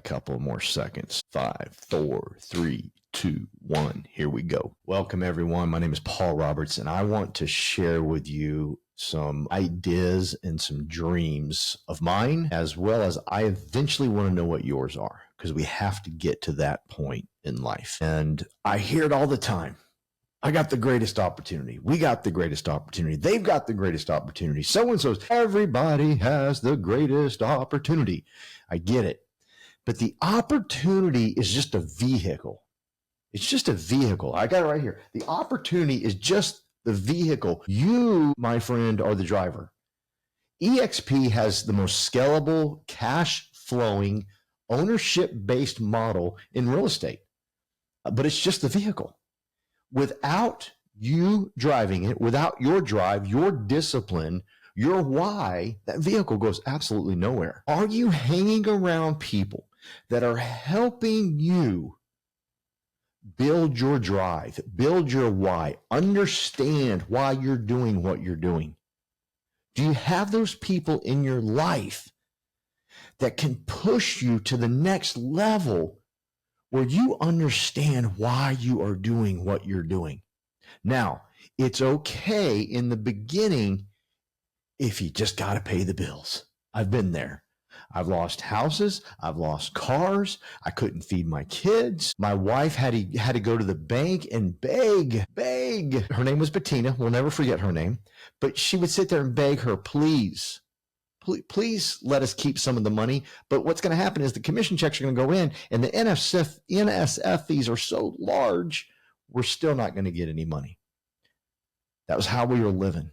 couple more seconds. 5, 4, 3, 2, 1. Here we go. Welcome, everyone. My name is Paul Roberts, and I want to share with you some ideas and some dreams of mine, as well as I eventually want to know what yours are, because we have to get to that point in life. And I hear it all the time. I got the greatest opportunity. We got the greatest opportunity. They've got the greatest opportunity. So-and-so's, everybody has the greatest opportunity. I get it. But the opportunity is just a vehicle. It's just a vehicle. I got it right here. The opportunity is just the vehicle. You, my friend, are the driver. EXP has the most scalable, cash-flowing, ownership-based model in real estate. But it's just the vehicle. Without you driving it, without your drive, your discipline, your why, that vehicle goes absolutely nowhere. Are you hanging around people that are helping you build your drive, build your why, understand why you're doing what you're doing? Do you have those people in your life that can push you to the next level where you understand why you are doing what you're doing? Now, it's okay in the beginning if you just got to pay the bills. I've been there. I've lost houses. I've lost cars. I couldn't feed my kids. My wife had to go to the bank and beg. Her name was Bettina. We'll never forget her name. But she would sit there and beg her, please let us keep some of the money. But what's going to happen is the commission checks are going to go in, and the NSF fees are so large, we're still not going to get any money. That was how we were living.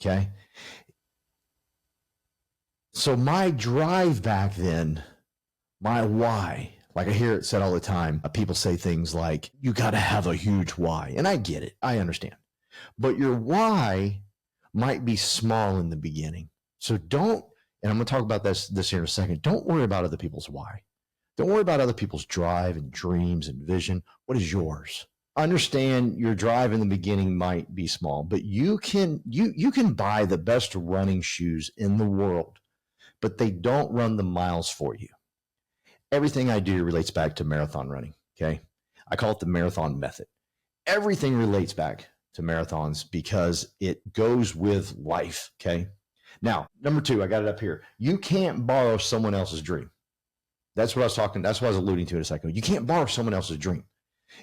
Okay. So my drive back then, my why, like I hear it said all the time, people say things like, you got to have a huge why. And I get it. I understand. But your why might be small in the beginning. So don't, and I'm going to talk about this here in a second, don't worry about other people's why. Don't worry about other people's drive and dreams and vision. What is yours? Understand your drive in the beginning might be small, but you can buy the best running shoes in the world, but they don't run the miles for you. Everything I do relates back to marathon running, okay? I call it the marathon method. Everything relates back to marathons because it goes with life, okay? Now, number 2, I got it up here. You can't borrow someone else's dream. That's what I was alluding to in a second. You can't borrow someone else's dream.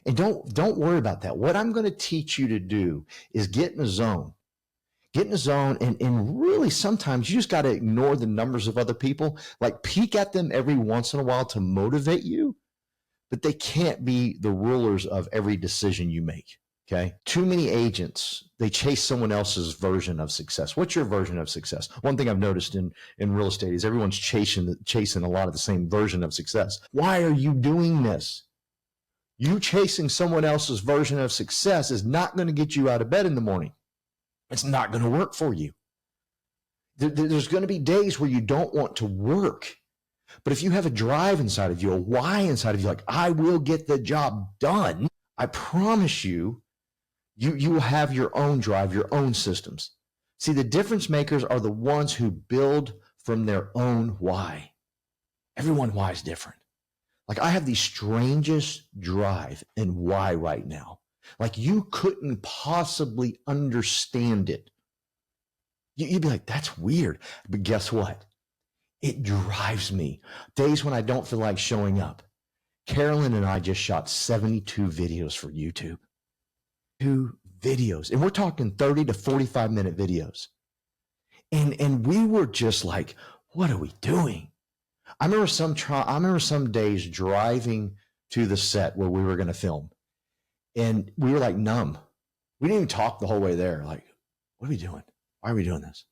And don't worry about that. What I'm going to teach you to do is get in a zone. Get in a zone, and really sometimes you just got to ignore the numbers of other people, like peek at them every once in a while to motivate you, but they can't be the rulers of every decision you make, okay? Too many agents, they chase someone else's version of success. What's your version of success? One thing I've noticed in real estate is everyone's chasing a lot of the same version of success. Why are you doing this? You chasing someone else's version of success is not going to get you out of bed in the morning. It's not going to work for you. There's going to be days where you don't want to work. But if you have a drive inside of you, a why inside of you, like, I will get the job done, I promise you, you will have your own drive, your own systems. See, the difference makers are the ones who build from their own why. Everyone's why is different. Like, I have the strangest drive and why right now. Like, you couldn't possibly understand it. You'd be like, that's weird. But guess what? It drives me. Days when I don't feel like showing up. Carolyn and I just shot 72 videos for YouTube. 2 videos. And we're talking 30 to 45-minute videos. And we were just like, what are we doing? I remember some days driving to the set where we were going to film. And we were like numb. We didn't even talk the whole way there. Like, what are we doing? Why are we doing this?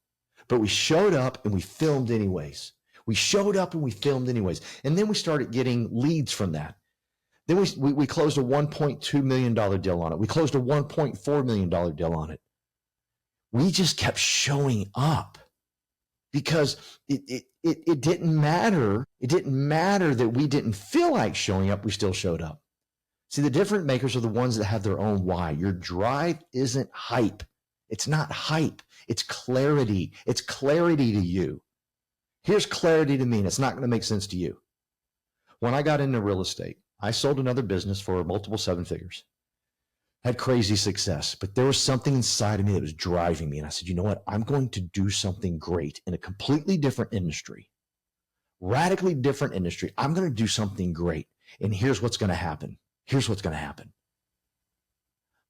But we showed up and we filmed anyways. And then we started getting leads from that. Then we closed a $1.2 million deal on it. We closed a $1.4 million deal on it. We just kept showing up because it didn't matter. It didn't matter that we didn't feel like showing up. We still showed up. See, the difference makers are the ones that have their own why. Your drive isn't hype. It's not hype. It's clarity. It's clarity to you. Here's clarity to me, and it's not going to make sense to you. When I got into real estate, I sold another business for multiple seven figures, had crazy success, but there was something inside of me that was driving me. And I said, you know what? I'm going to do something great in a completely different industry, radically different industry. I'm going to do something great. And here's what's going to happen. Here's what's going to happen.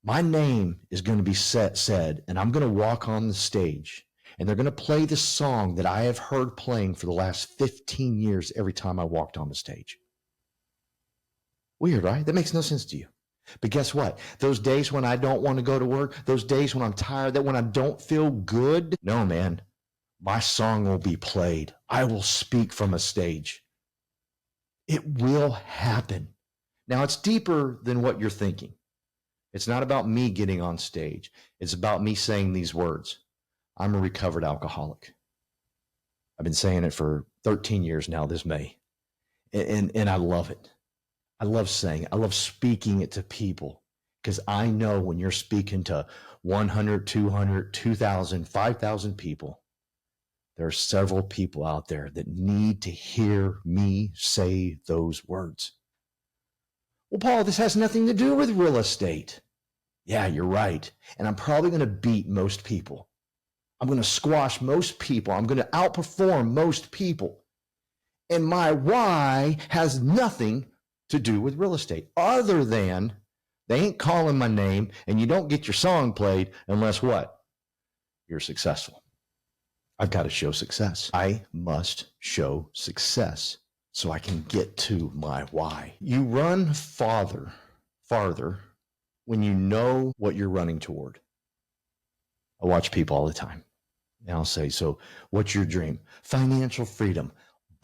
My name is going to be said, and I'm going to walk on the stage, and they're going to play the song that I have heard playing for the last 15 years every time I walked on the stage. Weird, right? That makes no sense to you. But guess what? Those days when I don't want to go to work, those days when I'm tired, that when I don't feel good, no, man, my song will be played. I will speak from a stage. It will happen. Now, it's deeper than what you're thinking. It's not about me getting on stage. It's about me saying these words. I'm a recovered alcoholic. I've been saying it for 13 years now this May. And I love it. I love saying it. I love speaking it to people because I know when you're speaking to 100, 200, 2,000, 5,000 people, there are several people out there that need to hear me say those words. Well, Paul, this has nothing to do with real estate. Yeah, you're right. And I'm probably going to beat most people. I'm going to squash most people. I'm going to outperform most people. And my why has nothing to do with real estate other than they ain't calling my name and you don't get your song played unless what? You're successful. I've got to show success. I must show success so I can get to my why. You run farther when you know what you're running toward. I watch people all the time. And I'll say, so what's your dream? Financial freedom.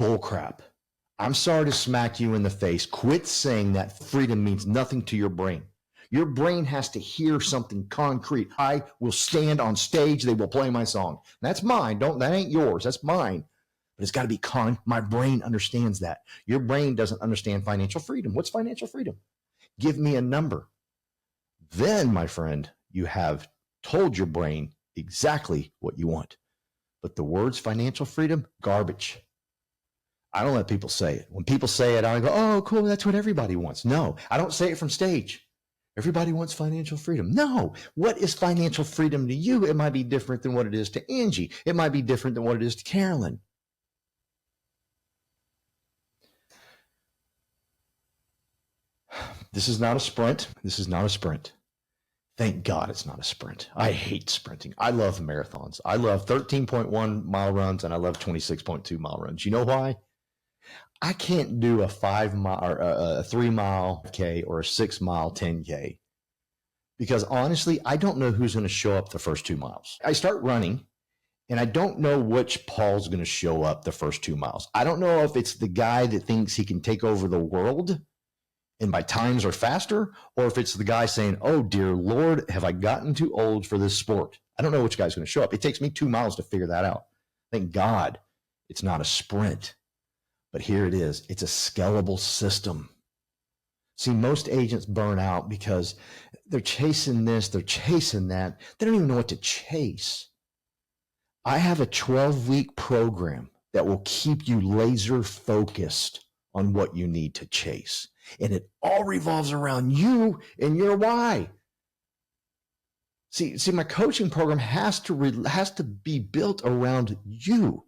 Bullcrap. I'm sorry to smack you in the face. Quit saying that freedom means nothing to your brain. Your brain has to hear something concrete. I will stand on stage. They will play my song. That's mine. That ain't yours. That's mine. But it's got to be my brain understands that. Your brain doesn't understand financial freedom. What's financial freedom? Give me a number. Then, my friend, you have told your brain exactly what you want. But the words financial freedom, garbage. I don't let people say it. When people say it, I go, oh, cool, that's what everybody wants. No, I don't say it from stage. Everybody wants financial freedom. No, what is financial freedom to you? It might be different than what it is to Angie. It might be different than what it is to Carolyn. This is not a sprint. This is not a sprint. Thank God it's not a sprint. I hate sprinting. I love marathons. I love 13.1 mile runs and I love 26.2 mile runs. You know why? I can't do a 5 mile or a 3 mile K or a 6 mile 10K because honestly, I don't know who's going to show up the first 2 miles. I start running and I don't know which Paul's going to show up the first 2 miles. I don't know if it's the guy that thinks he can take over the world and my times are faster, or if it's the guy saying, oh, dear Lord, have I gotten too old for this sport? I don't know which guy's going to show up. It takes me 2 miles to figure that out. Thank God it's not a sprint. But here it is. It's a scalable system. See, most agents burn out because they're chasing this, they're chasing that. They don't even know what to chase. I have a 12-week program that will keep you laser focused on what you need to chase. And it all revolves around you and your why. See, my coaching program has to be built around you.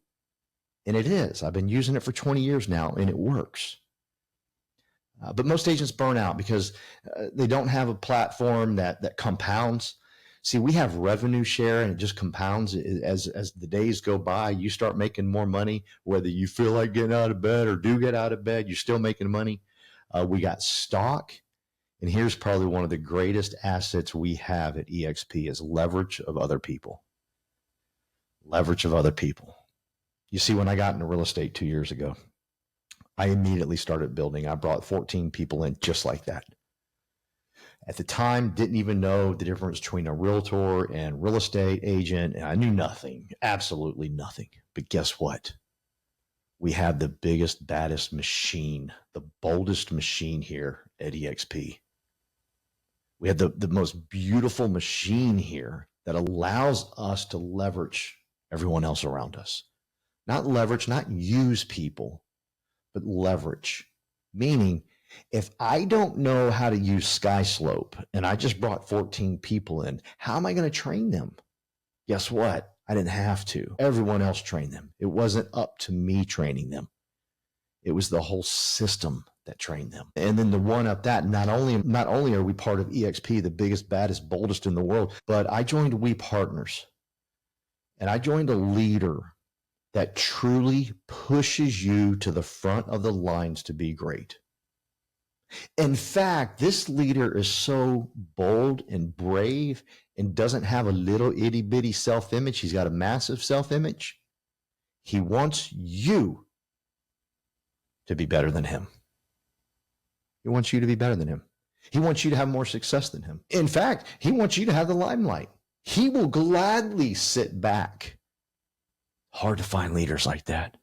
And it is. I've been using it for 20 years now, and it works. But most agents burn out because they don't have a platform that compounds. See, we have revenue share, and it just compounds as the days go by. You start making more money, whether you feel like getting out of bed or do get out of bed, you're still making money. We got stock, and here's probably one of the greatest assets we have at EXP is leverage of other people. Leverage of other people. You see, when I got into real estate 2 years ago, I immediately started building. I brought 14 people in just like that. At the time, didn't even know the difference between a realtor and real estate agent. And I knew nothing, absolutely nothing. But guess what? We have the biggest, baddest machine, the boldest machine here at EXP. We have the most beautiful machine here that allows us to leverage everyone else around us. Not leverage, not use people, but leverage. Meaning, if I don't know how to use sky slope and I just brought 14 people in, how am I going to train them? Guess what? I didn't have to. Everyone else trained them. It wasn't up to me training them. It was the whole system that trained them. And then to one up that, not only are we part of EXP, the biggest, baddest, boldest in the world, but I joined We Partners. And I joined a leader that truly pushes you to the front of the lines to be great. In fact, this leader is so bold and brave and doesn't have a little itty bitty self-image. He's got a massive self-image. He wants you to be better than him. He wants you to be better than him. He wants you to have more success than him. In fact, he wants you to have the limelight. He will gladly sit back. Hard to find leaders like that.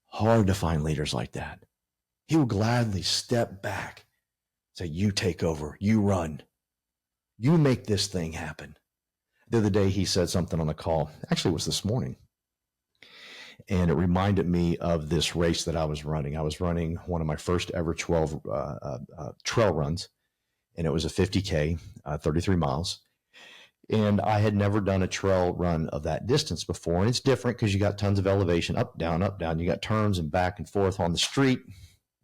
Hard to find leaders like that. He will gladly step back, say, you take over, you run, you make this thing happen. The other day he said something on a call, actually it was this morning, and it reminded me of this race that I was running. I was running one of my first ever 12 trail runs, and it was a 50K, 33 miles. And I had never done a trail run of that distance before. And it's different because you got tons of elevation, up, down, up, down. You got turns and back and forth on the street.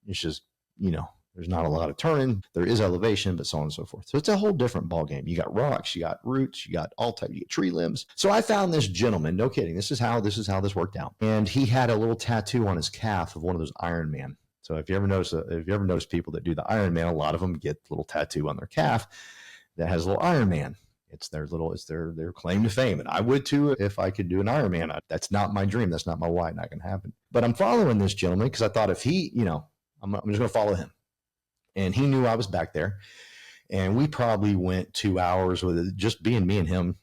It's just, there's not a lot of turning. There is elevation, but so on and so forth. So it's a whole different ball game. You got rocks, you got roots, you got all types, you get tree limbs. So I found this gentleman, no kidding. This is how this worked out. And he had a little tattoo on his calf of one of those Iron Man. So if you ever notice people that do the Iron Man, a lot of them get a little tattoo on their calf that has a little Iron Man. It's their claim to fame. And I would too if I could do an Ironman. That's not my dream. That's not my why. Not going to happen. But I'm following this gentleman because I thought if he, I'm just going to follow him. And he knew I was back there. And we probably went 2 hours with it, just being me and him,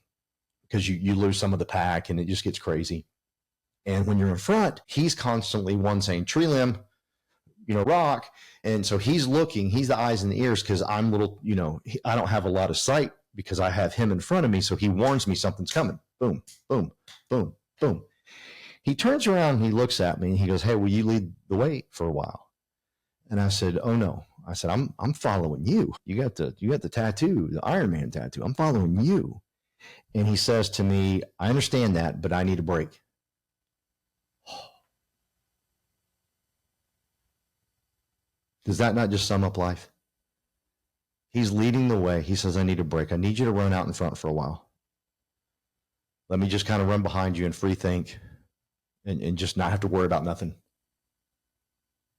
because you lose some of the pack and it just gets crazy. And when you're in front, he's constantly saying tree limb, rock. And so he's the eyes and the ears because I'm I don't have a lot of sight, because I have him in front of me. So he warns me something's coming. Boom, boom, boom, boom. He turns around and he looks at me and he goes, hey, will you lead the way for a while? And I said, oh no. I said, I'm following you. You got the tattoo, the Iron Man tattoo. I'm following you. And he says to me, I understand that, but I need a break. Does that not just sum up life? He's leading the way. He says, I need a break. I need you to run out in front for a while. Let me just kind of run behind you and free think and just not have to worry about nothing.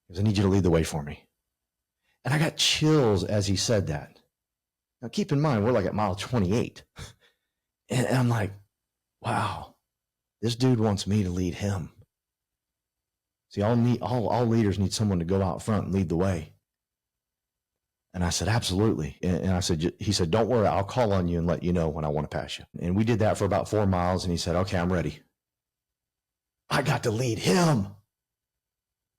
Because I need you to lead the way for me. And I got chills as he said that. Now keep in mind, we're like at mile 28. And I'm like, wow, this dude wants me to lead him. See, all leaders need someone to go out front and lead the way. And I said, absolutely. And he said, don't worry, I'll call on you and let you know when I want to pass you. And we did that for about 4 miles. And he said, okay, I'm ready. I got to lead him.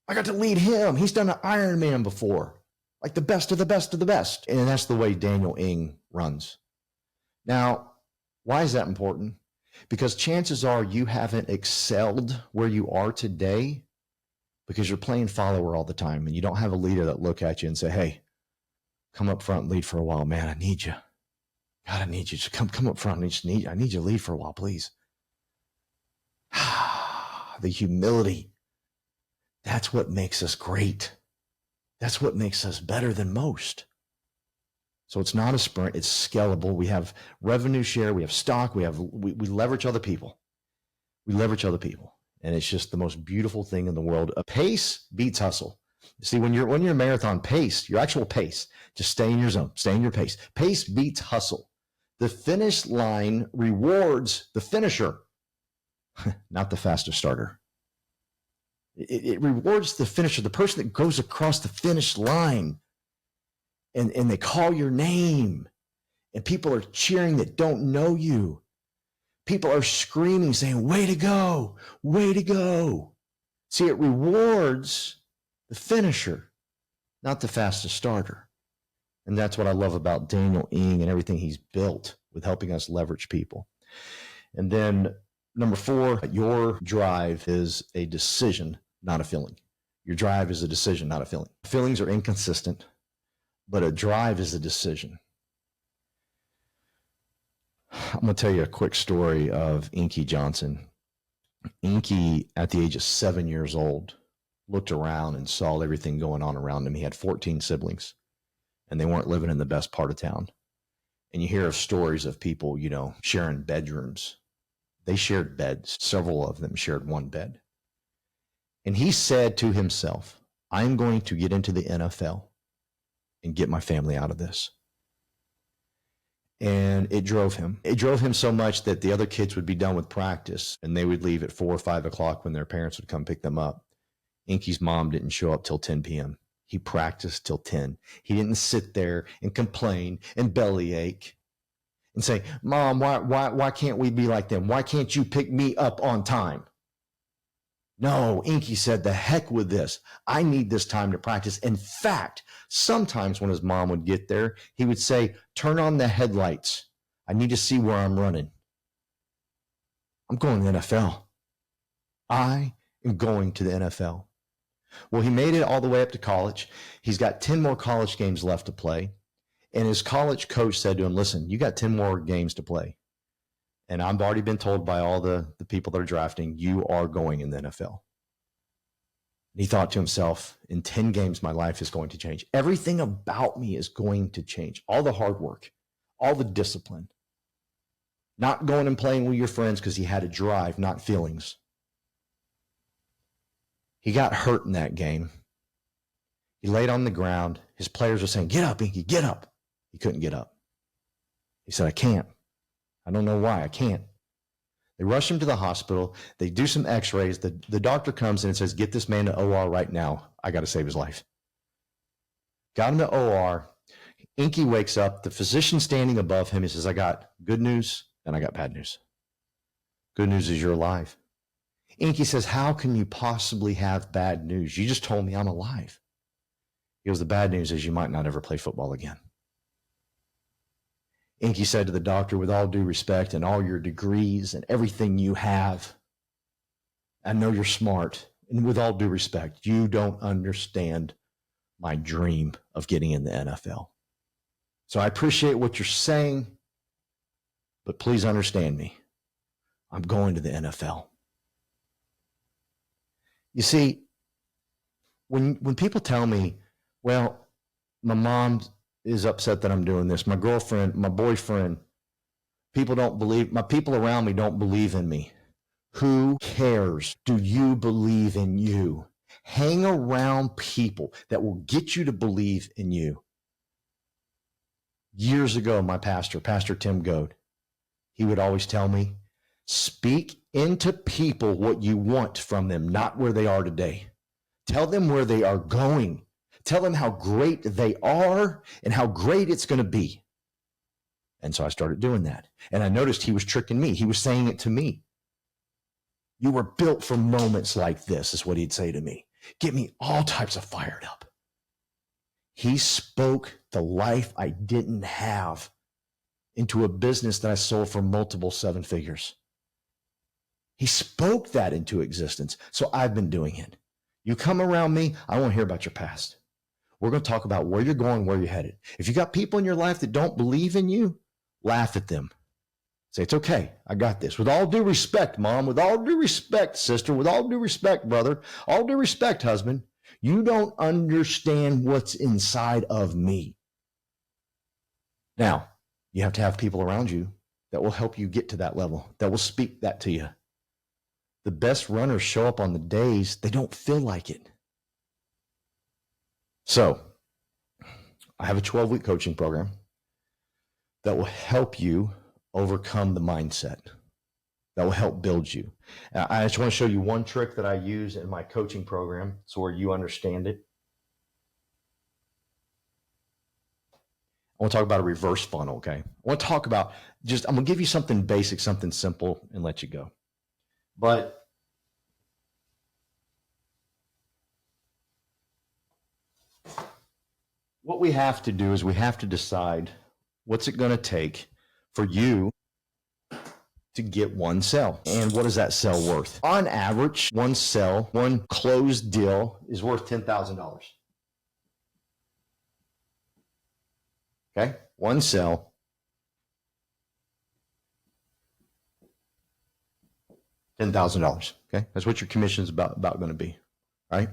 He's done an Ironman before, like the best of the best of the best. And that's the way Daniel Ng runs. Now, why is that important? Because chances are you haven't excelled where you are today because you're playing follower all the time and you don't have a leader that look at you and say, hey, come up front and lead for a while. Man, I need you. God, I need you. Just come up front. I need you to lead for a while, please. The humility. That's what makes us great. That's what makes us better than most. So it's not a sprint. It's scalable. We have revenue share. We have stock. We leverage other people. And it's just the most beautiful thing in the world. A pace beats hustle. See, when you're a marathon, pace, your actual pace, just stay in your zone, stay in your pace. Pace beats hustle. The finish line rewards the finisher, not the fastest starter. It rewards the finisher, the person that goes across the finish line and they call your name and people are cheering that don't know you. People are screaming, saying, way to go, way to go. See, it rewards the finisher, not the fastest starter. And that's what I love about Daniel Ng and everything he's built with helping us leverage people. And then number 4, your drive is a decision, not a feeling. Your drive is a decision, not a feeling. Feelings are inconsistent, but a drive is a decision. I'm going to tell you a quick story of Inky Johnson. Inky, at the age of 7 years old, looked around and saw everything going on around him. He had 14 siblings, and they weren't living in the best part of town. And you hear of stories of people, sharing bedrooms. They shared beds. Several of them shared one bed. And he said to himself, I'm going to get into the NFL and get my family out of this. And it drove him. It drove him so much that the other kids would be done with practice and they would leave at 4 or 5 o'clock when their parents would come pick them up. Inky's mom didn't show up till 10 p.m. He practiced till 10. He didn't sit there and complain and bellyache and say, Mom, why can't we be like them? Why can't you pick me up on time? No, Inky said, the heck with this. I need this time to practice. In fact, sometimes when his mom would get there, he would say, turn on the headlights. I need to see where I'm running. I'm going to the NFL. I am going to the NFL. Well, he made it all the way up to college. He's got 10 more college games left to play. And his college coach said to him, listen, you got 10 more games to play. And I've already been told by all the people that are drafting, you are going in the NFL. And he thought to himself, in 10 games, my life is going to change. Everything about me is going to change. All the hard work, all the discipline. Not going and playing with your friends because he had a drive, not feelings. He got hurt in that game. He laid on the ground. His players were saying, get up, Inky, get up. He couldn't get up. He said, I can't. I don't know why. I can't. They rush him to the hospital. They do some x-rays. The doctor comes in and says, get this man to OR right now. I got to save his life. Got him to OR. Inky wakes up. The physician standing above him, he says, I got good news and I got bad news. Good news is you're alive. Inky says, how can you possibly have bad news? You just told me I'm alive. He goes, the bad news is you might not ever play football again. Inky said to the doctor, with all due respect and all your degrees and everything you have, I know you're smart, and with all due respect, you don't understand my dream of getting in the NFL. So I appreciate what you're saying, but please understand me. I'm going to the NFL. You see, when people tell me, well, my mom is upset that I'm doing this, my girlfriend, my boyfriend, people don't believe, my people around me don't believe in me. Who cares? Do you believe in you? Hang around people that will get you to believe in you. Years ago, my pastor, Pastor Tim Goad, he would always tell me, speak into people what you want from them, not where they are today. Tell them where they are going. Tell them how great they are and how great it's going to be. And so I started doing that. And I noticed he was tricking me. He was saying it to me. You were built for moments like this, is what he'd say to me. Get me all types of fired up. He spoke the life I didn't have into a business that I sold for multiple 7 figures. He spoke that into existence. So I've been doing it. You come around me, I won't hear about your past. We're going to talk about where you're going, where you're headed. If you got people in your life that don't believe in you, laugh at them. Say, it's okay. I got this. With all due respect, Mom, with all due respect, sister, with all due respect, brother, all due respect, husband, you don't understand what's inside of me. Now, you have to have people around you that will help you get to that level, that will speak that to you. The best runners show up on the days they don't feel like it. So, I have a 12-week coaching program that will help you overcome the mindset, that will help build you. I just want to show you one trick that I use in my coaching program so where you understand it. I want to talk about a reverse funnel, okay? I want to talk about I'm going to give you something basic, something simple, and let you go. But what we have to do is we have to decide what's it going to take for you to get one sale. And what is that sale worth? On average, one sale, one closed deal is worth $10,000. Okay, one sale, $10,000. Okay, that's what your commission is about going to be, right?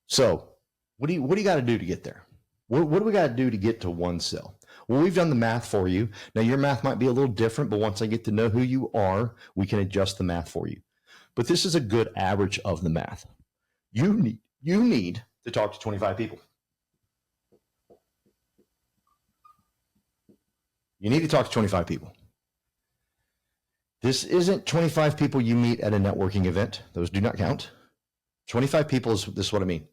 So, what do you got to do to get there? What do we got to do to get to one sale? Well, we've done the math for you. Now, your math might be a little different, but once I get to know who you are, we can adjust the math for you. But this is a good average of the math. You need to talk to 25 people. You need to talk to 25 people. This isn't 25 people you meet at a networking event. Those do not count. 25 people is this is what I mean.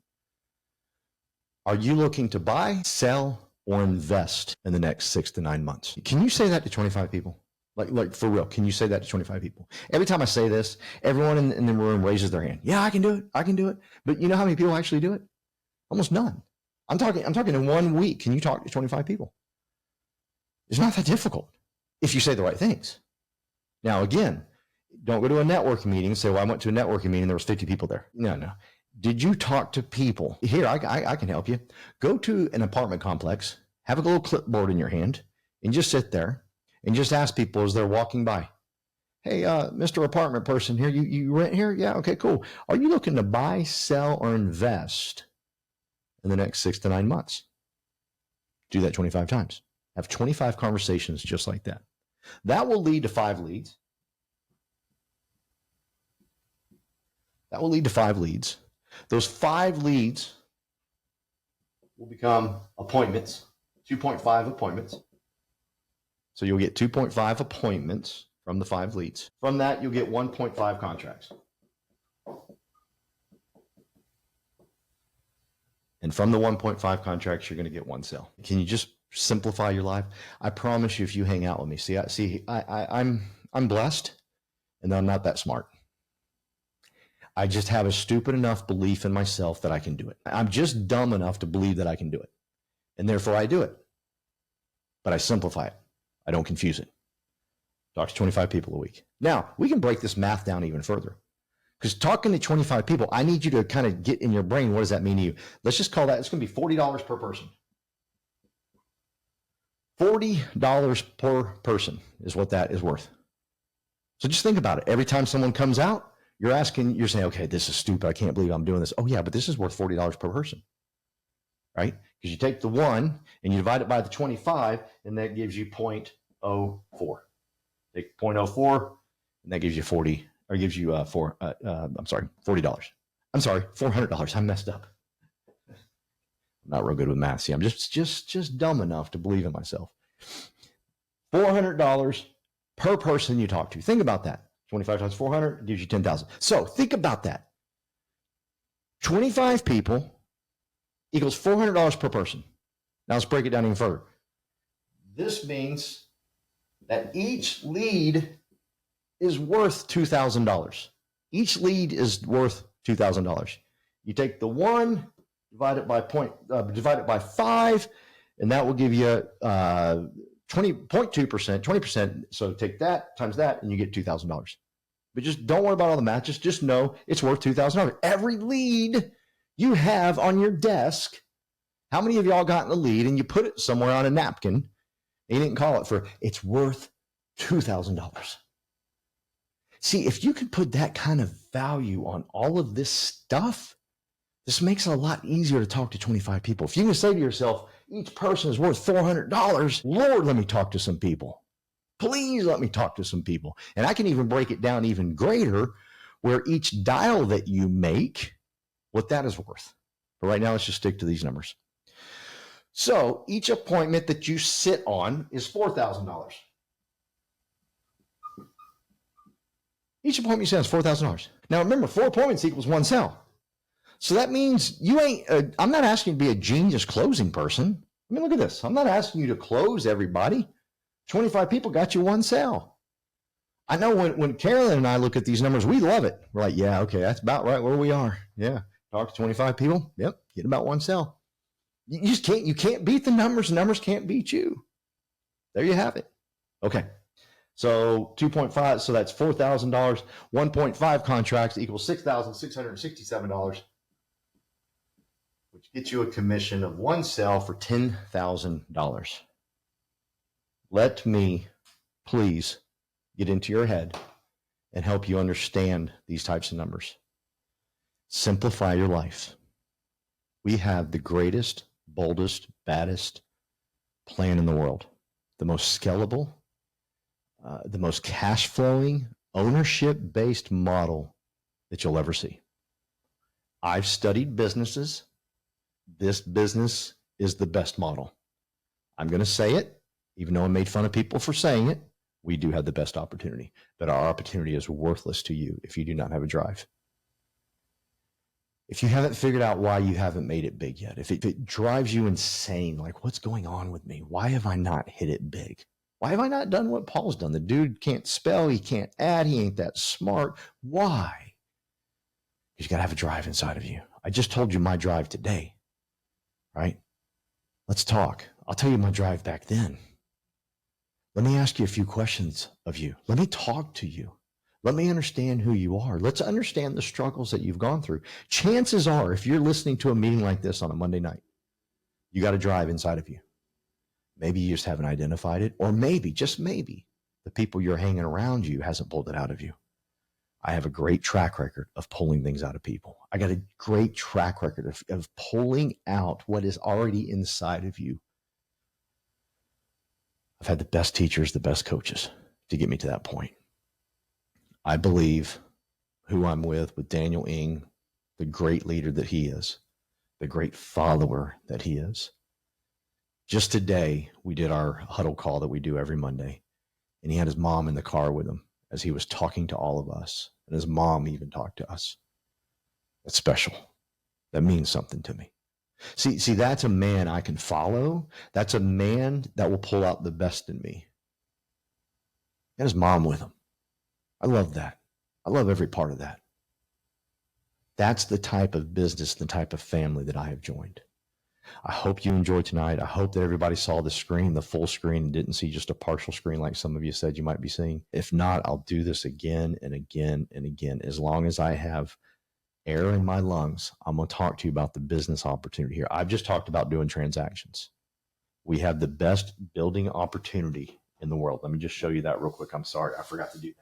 Are you looking to buy, sell, or invest in the next 6 to 9 months? Can you say that to 25 people? Like for real, can you say that to 25 people? Every time I say this, everyone in the room raises their hand. Yeah, I can do it. I can do it. But you know how many people actually do it? Almost none. I'm talking in 1 week. Can you talk to 25 people? It's not that difficult if you say the right things. Now, again, don't go to a networking meeting and say, well, I went to a networking meeting, there was 50 people there. No. Did you talk to people? Here, I can help you. Go to an apartment complex, have a little clipboard in your hand, and just sit there and just ask people as they're walking by. Hey, Mr. Apartment person here, you rent here? Yeah, okay, cool. Are you looking to buy, sell, or invest in the next 6 to 9 months? Do that 25 times. Have 25 conversations just like that. That will lead to 5 leads. That will lead to 5 leads. Those 5 leads will become appointments, 2.5 appointments. So you'll get 2.5 appointments from the 5 leads. From that, you'll get 1.5 contracts. And from the 1.5 contracts, you're going to get 1 sale. Can you just simplify your life? I promise you, if you hang out with me, I'm blessed, and I'm not that smart. I just have a stupid enough belief in myself that I can do it. I'm just dumb enough to believe that I can do it, and therefore I do it. But I simplify it. I don't confuse it. Talk to 25 people a week. Now, we can break this math down even further. Because talking to 25 people, I need you to kind of get in your brain, what does that mean to you? Let's just call that, it's going to be $40 per person. $40 per person is what that is worth. So just think about it. Every time someone comes out, you're saying, okay, this is stupid. I can't believe I'm doing this. Oh yeah, but this is worth $40 per person, right? Because you take the 1 and you divide it by the 25, and that gives you 0.04. Take 0.04, and that gives you $40. I'm sorry, $40. I'm sorry, $400. I messed up. I'm not real good with math. See, I'm just dumb enough to believe in myself. $400 per person you talk to. Think about that. 25 times 400 gives you 10,000. So think about that. 25 people equals $400 per person. Now let's break it down even further. This means that each lead is worth $2,000. Each lead is worth $2,000. You take the 1, divide it by 5, and that will give you 20.2%, 20%. So take that times that, and you get $2,000. But just don't worry about all the math. Just know it's worth $2,000. Every lead you have on your desk, how many of y'all got in the lead and you put it somewhere on a napkin and you didn't call it for, it's worth $2,000. See, if you could put that kind of value on all of this stuff, this makes it a lot easier to talk to 25 people. If you can say to yourself, each person is worth $400, Lord, let me talk to some people. Please let me talk to some people. And I can even break it down even greater, where each dial that you make, what that is worth. But right now, let's just stick to these numbers. So each appointment that you sit on is $4,000. Each appointment you sit on is $4,000. Now remember, 4 appointments equals 1 sale. So that means you ain't, I'm not asking you to be a genius closing person. I mean, look at this. I'm not asking you to close everybody. 25 people got you 1 sale. I know when Carolyn and I look at these numbers, we love it. We're like, yeah, okay, that's about right where we are. Yeah, talk to 25 people. Yep, get about 1 sale. You just can't beat the numbers. The numbers can't beat you. There you have it. Okay, So 2.5, so that's $4,000. 1.5 contracts equals $6,667, which gets you a commission of one sale for $10,000. Let me please get into your head and help you understand these types of numbers. Simplify your life. We have the greatest, boldest, baddest plan in the world, the most scalable, the most cash flowing, ownership based model that you'll ever see. I've studied businesses. This business is the best model. I'm going to say it, even though I made fun of people for saying it. We do have the best opportunity, but our opportunity is worthless to you if you do not have a drive. If you haven't figured out why you haven't made it big yet, if it drives you insane, like what's going on with me? Why have I not hit it big? Why have I not done what Paul's done? The dude can't spell, he can't add, he ain't that smart. Why? You got to have a drive inside of you. I just told you my drive today, right? Let's talk. I'll tell you my drive back then. Let me ask you a few questions of you. Let me talk to you. Let me understand who you are. Let's understand the struggles that you've gone through. Chances are, if you're listening to a meeting like this on a Monday night, you got a drive inside of you. Maybe you just haven't identified it, or maybe, just maybe, the people you're hanging around you hasn't pulled it out of you. I have a great track record of pulling things out of people. I got a great track record of pulling out what is already inside of you. I've had the best teachers, the best coaches to get me to that point. I believe who I'm with Daniel Ng, the great leader that he is, the great follower that he is. Just today, we did our huddle call that we do every Monday, and he had his mom in the car with him as he was talking to all of us, and his mom even talked to us. That's special. That means something to me. See, that's a man I can follow. That's a man that will pull out the best in me. And his mom with him. I love that. I love every part of that. That's the type of business, the type of family that I have joined. I hope you enjoyed tonight. I hope that everybody saw the screen, the full screen, and didn't see just a partial screen like some of you said you might be seeing. If not, I'll do this again and again and again. As long as I have air in my lungs, I'm going to talk to you about the business opportunity here. I've just talked about doing transactions. We have the best building opportunity in the world. Let me just show you that real quick. I'm sorry, I forgot to do that.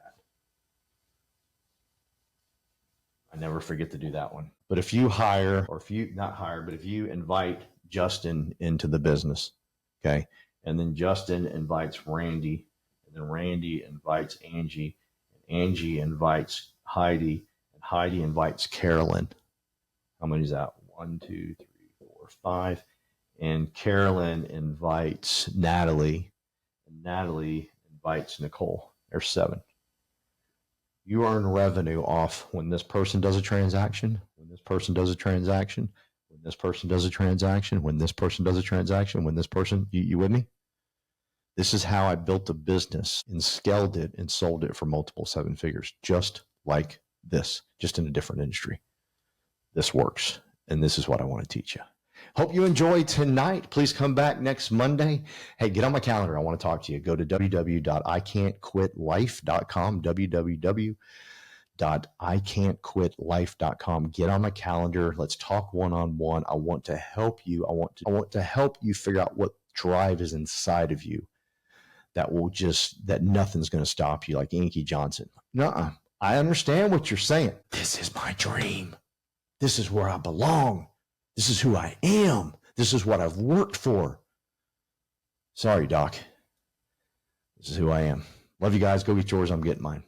I never forget to do that one. But if you hire, or if you not hire, but if you invite Justin into the business, okay, and then Justin invites Randy, and then Randy invites Angie, and Angie invites Heidi, and Heidi invites Carolyn. How many is that? 1, 2, 3, 4, 5. And Carolyn invites Natalie, and Natalie invites Nicole. There's 7. You earn revenue off when this person does a transaction, when this person does a transaction, when this person does a transaction, when this person does a transaction, when this person, you with me? This is how I built a business and scaled it and sold it for multiple 7 figures, just like this, just in a different industry. This works, and this is what I want to teach you. Hope you enjoy tonight. Please come back next Monday. Hey, get on my calendar. I want to talk to you. Go to www.ican'tquitlife.com, www.ican'tquitlife.com. Get on my calendar. Let's talk one-on-one. I want to help you. I want to help you figure out what drive is inside of you that nothing's going to stop you, like Inky Johnson. Nuh-uh. I understand what you're saying. This is my dream. This is where I belong. This is who I am. This is what I've worked for. Sorry, Doc. This is who I am. Love you guys. Go get yours. I'm getting mine.